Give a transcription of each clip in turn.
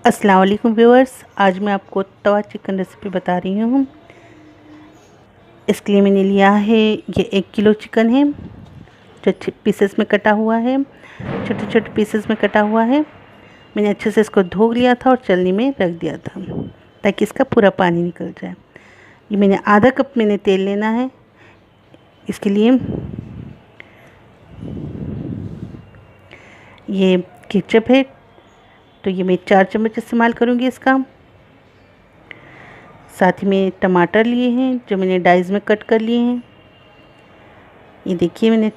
अस्सलाम वालेकुम व्यूअर्स, आज मैं आपको तवा चिकन रेसिपी बता रही हूँ। इसके लिए मैंने लिया है, ये 1 किलो चिकन है जो पीसेस में कटा हुआ है, छोटे छोटे पीसेस में कटा हुआ है। मैंने अच्छे से इसको धो लिया था और चलनी में रख दिया था ताकि इसका पूरा पानी निकल जाए। ये मैंने आधा कप तेल लेना है। इसके लिए ये केचप है, तो ये मैं 4 चम्मच इस्तेमाल करूँगी इसका। साथ ही में टमाटर लिए हैं जो मैंने डाइस में कट कर लिए हैं। ये देखिए, मैंने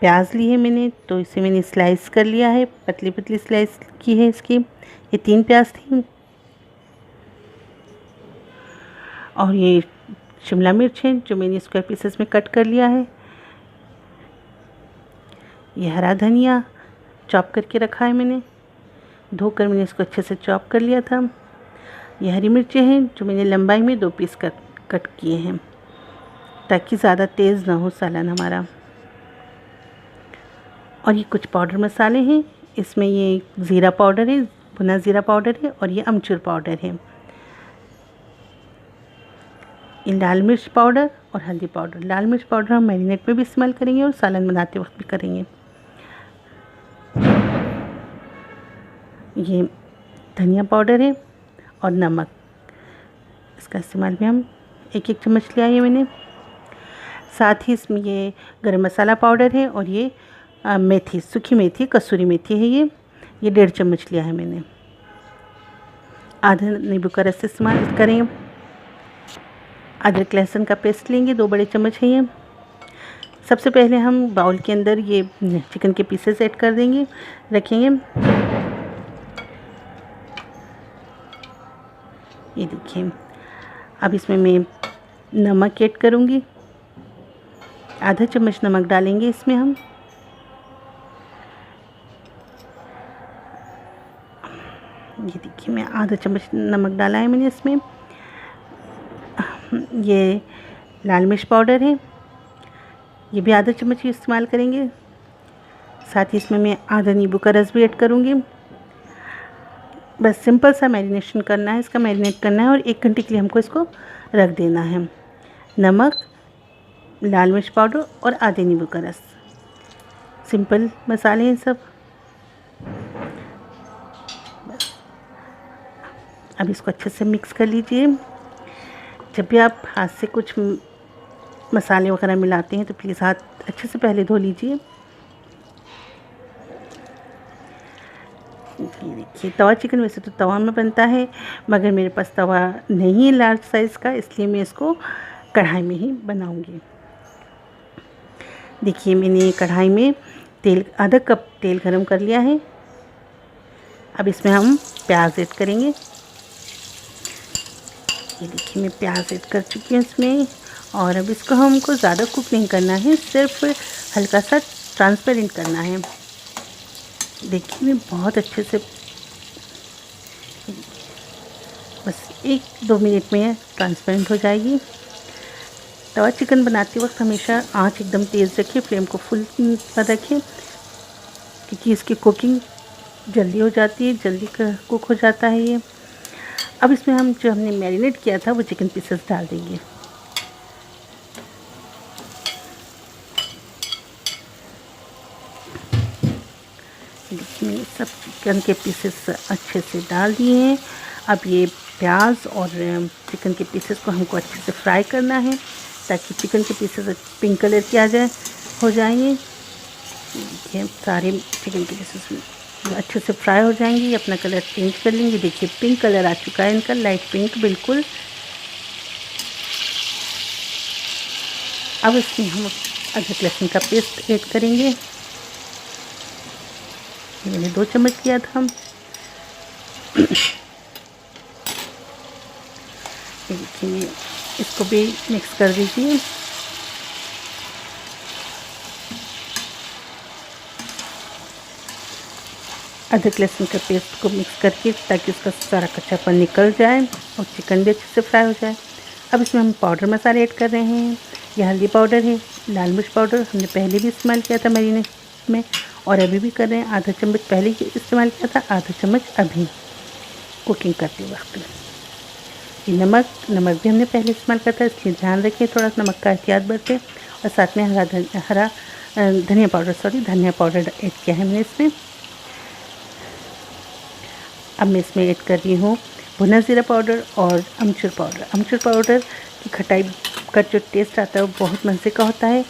प्याज ली है तो इसे मैंने स्लाइस कर लिया है, पतली पतली स्लाइस की है इसकी। ये 3 प्याज थी। और ये शिमला मिर्च है जो मैंने स्क्वायर पीसेस में कट कर लिया है। ये हरा धनिया चॉप करके रखा है, मैंने धोकर मैंने इसको अच्छे से चॉप कर लिया था। ये हरी मिर्चें हैं जो मैंने लंबाई में 2 पीस कट किए हैं ताकि ज़्यादा तेज़ ना हो सालन हमारा। और ये कुछ पाउडर मसाले हैं, इसमें ये ज़ीरा पाउडर है, भुना ज़ीरा पाउडर है, और ये अमचूर पाउडर है। ये लाल मिर्च पाउडर और हल्दी पाउडर। लाल मिर्च पाउडर हम मैरिनेट में भी इस्तेमाल करेंगे और सालन बनाते वक्त भी करेंगे। ये धनिया पाउडर है और नमक, इसका इस्तेमाल भी हम 1-1 चम्मच लिया है मैंने। साथ ही इसमें ये गरम मसाला पाउडर है और ये मेथी, सूखी मेथी, कसूरी मेथी है, ये 1.5 चम्मच लिया है मैंने। आधा नींबू का रस इस्तेमाल करेंगे। अदरक लहसुन का पेस्ट लेंगे, 2 बड़े चम्मच है ये। सबसे पहले हम बाउल के अंदर ये चिकन के पीसेस ऐड कर देंगे, रखेंगे। ये देखिए, अब इसमें मैं नमक ऐड करूँगी, आधा चम्मच नमक डालेंगे इसमें हम। ये देखिए, मैं आधा चम्मच नमक डाला है मैंने इसमें। ये लाल मिर्च पाउडर है, ये भी आधा चम्मच ही इस्तेमाल करेंगे। साथ ही इसमें मैं आधा नींबू का रस भी ऐड करूँगी। बस सिंपल सा मैरिनेशन करना है, इसका मैरिनेट करना है और 1 घंटे के लिए हमको इसको रख देना है। नमक, लाल मिर्च पाउडर और आधे नींबू का रस, सिंपल मसाले हैं सब। अब इसको अच्छे से मिक्स कर लीजिए। जब भी आप हाथ से कुछ मसाले वगैरह मिलाते हैं तो प्लीज़ हाथ अच्छे से पहले धो लीजिए। ये देखिए, तवा चिकन वैसे तो तवा में बनता है, मगर मेरे पास तवा नहीं है लार्ज साइज़ का, इसलिए मैं इसको कढ़ाई में ही बनाऊंगी। देखिए, मैंने कढ़ाई में तेल, आधा कप तेल गरम कर लिया है। अब इसमें हम प्याज ऐड करेंगे। ये देखिए, मैं प्याज ऐड कर चुकी हूँ इसमें। और अब इसको हमको ज़्यादा कुक नहीं करना है, सिर्फ हल्का सा ट्रांसपेरेंट करना है। देखिए, मैं बहुत अच्छे से, बस 1-2 मिनट में ट्रांसपेरेंट हो जाएगी। तवा चिकन बनाते वक्त हमेशा आंच एकदम तेज़ रखिए, फ्लेम को फुल पर रखिए, क्योंकि इसकी कुकिंग जल्दी हो जाती है, जल्दी कुक हो जाता है ये। अब इसमें हम जो हमने मैरिनेट किया था वो चिकन पीसेस डाल देंगे। देखिए, सब चिकन के पीसेस अच्छे से डाल दिए हैं। अब ये प्याज और चिकन के पीसेस को हमको अच्छे से फ्राई करना है ताकि चिकन के पीसेस पिंक कलर के हो जाएंगे। देखिए, सारे चिकन के पीसेस अच्छे से फ्राई हो जाएंगे, अपना कलर चेंज कर लेंगे। देखिए, पिंक कलर आ चुका है इनका, लाइट पिंक बिल्कुल। अब इसमें हम अदरक लहसुन का पेस्ट ऐड करेंगे। मैंने 2 चम्मच लिया था। देखिए, इसको भी मिक्स कर दीजिए। अदरक लहसुन का पेस्ट को मिक्स करके ताकि उसका सारा कच्चापन निकल जाए और चिकन भी अच्छे से फ्राई हो जाए। अब इसमें हम पाउडर मसाले ऐड कर रहे हैं। ये हल्दी पाउडर है, लाल मिर्च पाउडर हमने पहले भी इस्तेमाल किया था मैरिनेट में और अभी भी कर रहे हैं। आधा चम्मच पहले इस्तेमाल किया था, आधा चम्मच अभी कुकिंग करते वक्त। ये नमक भी हमने पहले इस्तेमाल करता है, इसलिए ध्यान रखें, थोड़ा सा नमक का एहतियात बरतें। और साथ में हरा धनिया पाउडर ऐड किया है मैंने इसमें। अब मैं इसमें ऐड कर रही हूँ भुना ज़ीरा पाउडर और अमचूर पाउडर की खटाई का जो टेस्ट आता है वो बहुत मज़े का होता है।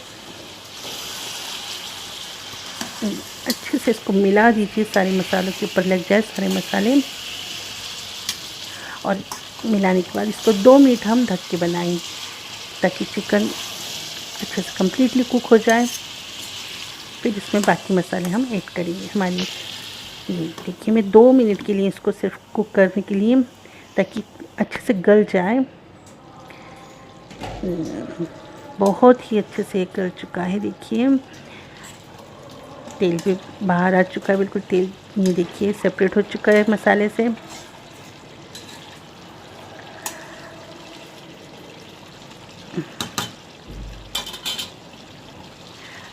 अच्छे से इसको मिला दीजिए, सारे मसालों के ऊपर लग जाए सारे मसाले। और मिलाने के बाद इसको 2 मिनट हम ढक के बनाएंगे ताकि चिकन अच्छे से कम्प्लीटली कुक हो जाए। फिर इसमें बाकी मसाले हम ऐड करेंगे। हमारी ये देखिए, मैं 2 मिनट के लिए इसको सिर्फ कुक करने के लिए, ताकि अच्छे से गल जाए। बहुत ही अच्छे से गल चुका है। देखिए तेल भी बाहर आ चुका है, बिल्कुल तेल ये देखिए सेपरेट हो चुका है मसाले से।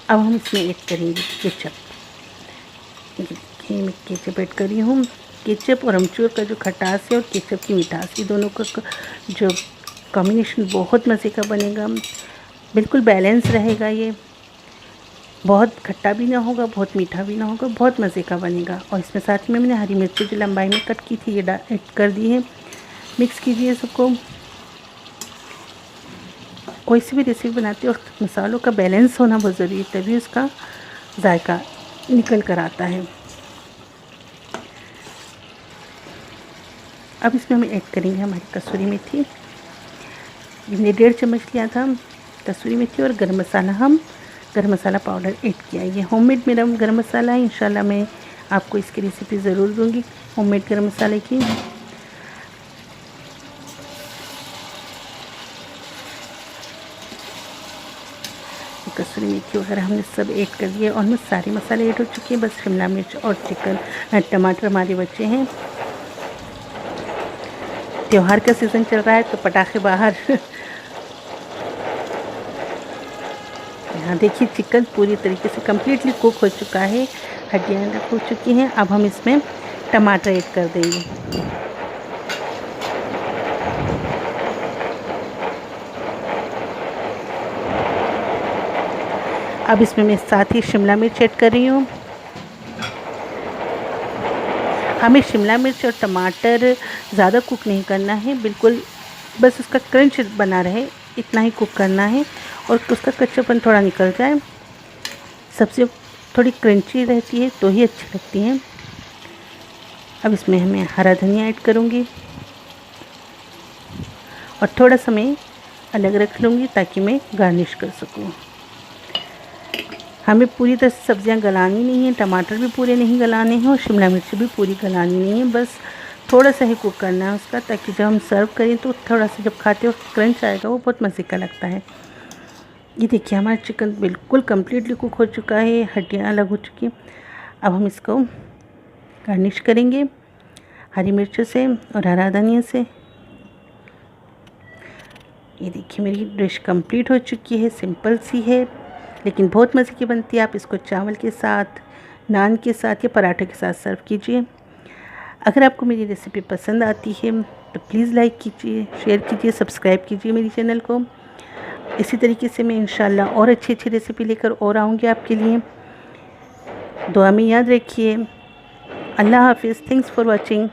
अब हम इसमें ऐड करेंगे केचप। देखिए मैं केचप ऐड कर रही हूँ। केचप और अमचूर का जो खटास है और केचप की मिठास, ये दोनों का जो कॉम्बिनेशन बहुत मज़े का बनेगा, बिल्कुल बैलेंस रहेगा। ये बहुत खट्टा भी ना होगा, बहुत मीठा भी ना होगा, बहुत मज़े का बनेगा। और इसमें साथ में मैंने हरी मिर्ची जो लंबाई में कट की थी ये ऐड कर दी है। मिक्स कीजिए सबको। कोई सी भी रेसिपी बनाते हो मसालों का बैलेंस होना बहुत ज़रूरी है, तभी उसका जायका निकल कर आता है। अब इसमें हम ऐड करेंगे हमारी कसूरी मेथी। हमने 1.5 चम्मच लिया था कसूरी मेथी। और गरम मसाला पाउडर ऐड किया। ये होममेड मेरा गरम मसाला है। इंशाल्लाह मैं आपको इसकी रेसिपी ज़रूर दूंगी होममेड गरम मसाले की। कसूरी मेथी वगैरह हमने सब ऐड कर दिए और मैं सारे मसाले ऐड हो चुके हैं। बस शिमला मिर्च और टमाटर हमारे बचे हैं। त्योहार का सीज़न चल रहा है तो पटाखे बाहर। यहाँ देखिए चिकन पूरी तरीके से कम्प्लीटली कुक हो चुका है, हड्डियाँ अलग हो चुकी हैं। अब हम इसमें टमाटर ऐड कर देंगे। अब इसमें मैं साथ ही शिमला मिर्च ऐड कर रही हूँ। हमें शिमला मिर्च और टमाटर ज़्यादा कुक नहीं करना है, बिल्कुल बस उसका क्रंच बना रहे इतना ही कुक करना है और उसका कच्चापन थोड़ा निकल जाए। सब्ज़ी थोड़ी क्रंची रहती है तो ही अच्छी लगती हैं। अब इसमें मैं हरा धनिया ऐड करूँगी और थोड़ा सा मैं अलग रख लूँगी ताकि मैं गार्निश कर सकूँ। हमें पूरी तरह से सब्जियां गलानी नहीं है, टमाटर भी पूरे नहीं गलाने हैं और शिमला मिर्च भी पूरी गलानी नहीं है, बस थोड़ा सा ही कुक करना है उसका, ताकि जब हम सर्व करें तो थोड़ा सा जब खाते हो क्रंच आएगा, वो बहुत मज़े का लगता है। ये देखिए हमारा चिकन बिल्कुल कम्प्लीटली कुक हो चुका है, हड्डियाँ अलग हो चुकी हैं। अब हम इसको गार्निश करेंगे हरी मिर्चों से और हरा धनिया से। ये देखिए मेरी डिश कंप्लीट हो चुकी है, सिंपल सी है लेकिन बहुत मज़े की बनती है। आप इसको चावल के साथ, नान के साथ या पराठे के साथ सर्व कीजिए। अगर आपको मेरी रेसिपी पसंद आती है तो प्लीज़ लाइक कीजिए, शेयर कीजिए, सब्सक्राइब कीजिए मेरी चैनल को। इसी तरीके से मैं इंशाल्लाह और अच्छी रेसिपी लेकर और आऊँगी आपके लिए। दुआ में याद रखिए। अल्लाह हाफिज़। Thanks for watching.